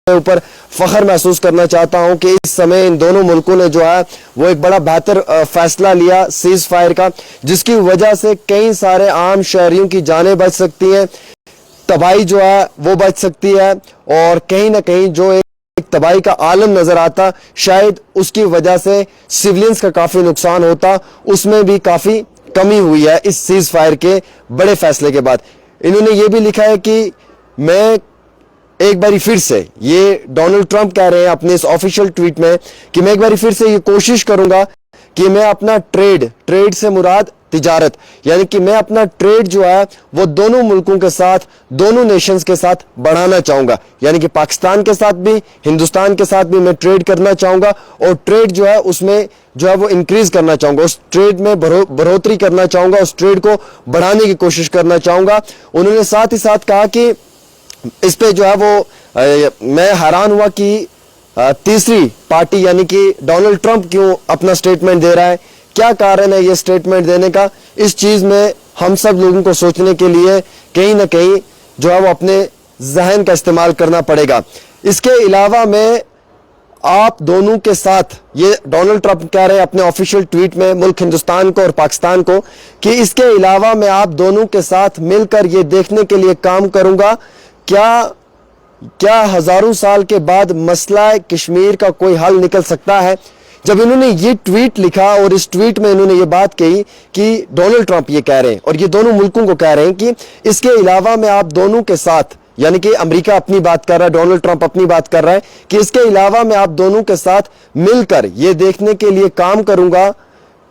ऊपर फख्र महसूस करना चाहता हूं कि इस समय इन दोनों मुल्कों ने जो है वो एक बड़ा बेहतर फैसला लिया सीज फायर का, जिसकी वजह से कई सारे आम शहरियों की जानें बच सकती हैं, तबाही जो है वो बच सकती है, और कहीं ना कहीं जो एक तबाही का आलम नजर आता शायद उसकी वजह से सिविलियंस का काफी नुकसान होता, उसमें भी काफी कमी हुई है इस सीज फायर के बड़े फैसले के बाद। इन्होंने ये भी लिखा है कि मैं एक बारी फिर से, ये डोनाल्ड ट्रंप कह रहे हैं अपने इस ऑफिशियल ट्वीट में कि मैं एक बारी फिर से ये कोशिश करूंगा कि मैं अपना ट्रेड से मुराद तिजारत, यानी कि मैं अपना ट्रेड जो है वो दोनों मुल्कों के साथ, दोनों नेशंस के साथ बढ़ाना चाहूंगा, यानी कि पाकिस्तान के साथ भी, हिंदुस्तान के साथ भी मैं ट्रेड करना चाहूंगा, और ट्रेड जो है उसमें जो है वो इंक्रीज करना चाहूंगा, उस ट्रेड में बढ़ोतरी करना चाहूंगा, उस ट्रेड को बढ़ाने की कोशिश करना चाहूंगा। उन्होंने साथ ही साथ कहा कि इस पे जो है वो मैं हैरान हुआ कि तीसरी पार्टी यानी कि डोनाल्ड ट्रंप क्यों अपना स्टेटमेंट दे रहा है, क्या कारण है ये स्टेटमेंट देने का। इस चीज में हम सब लोगों को सोचने के लिए कहीं ना कहीं जो है वो अपने जहन का इस्तेमाल करना पड़ेगा। इसके अलावा में आप दोनों के साथ, ये डोनाल्ड ट्रंप कह रहे हैं अपने ऑफिशियल ट्वीट में मुल्क हिंदुस्तान को और पाकिस्तान को, कि इसके अलावा मैं आप दोनों के साथ मिलकर ये देखने के लिए काम करूंगा क्या हजारों साल के बाद मसला कश्मीर का कोई हल निकल सकता है। जब इन्होंने ये ट्वीट लिखा और इस ट्वीट में इन्होंने ये बात कही कि डोनाल्ड ट्रंप ये कह रहे हैं और ये दोनों मुल्कों को कह रहे हैं कि इसके अलावा मैं आप दोनों के साथ, यानी कि अमेरिका अपनी बात कर रहा है, डोनाल्ड ट्रंप अपनी बात कर रहा है कि इसके अलावा मैं आप दोनों के साथ मिलकर ये देखने के लिए काम करूंगा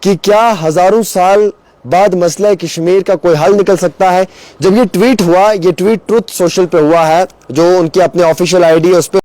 कि क्या हजारों साल बाद मसला कश्मीर का कोई हल निकल सकता है। जब ये ट्वीट हुआ, ये ट्वीट ट्रुथ सोशल पे हुआ है, जो उनकी अपने ऑफिशियल आईडी है उस पे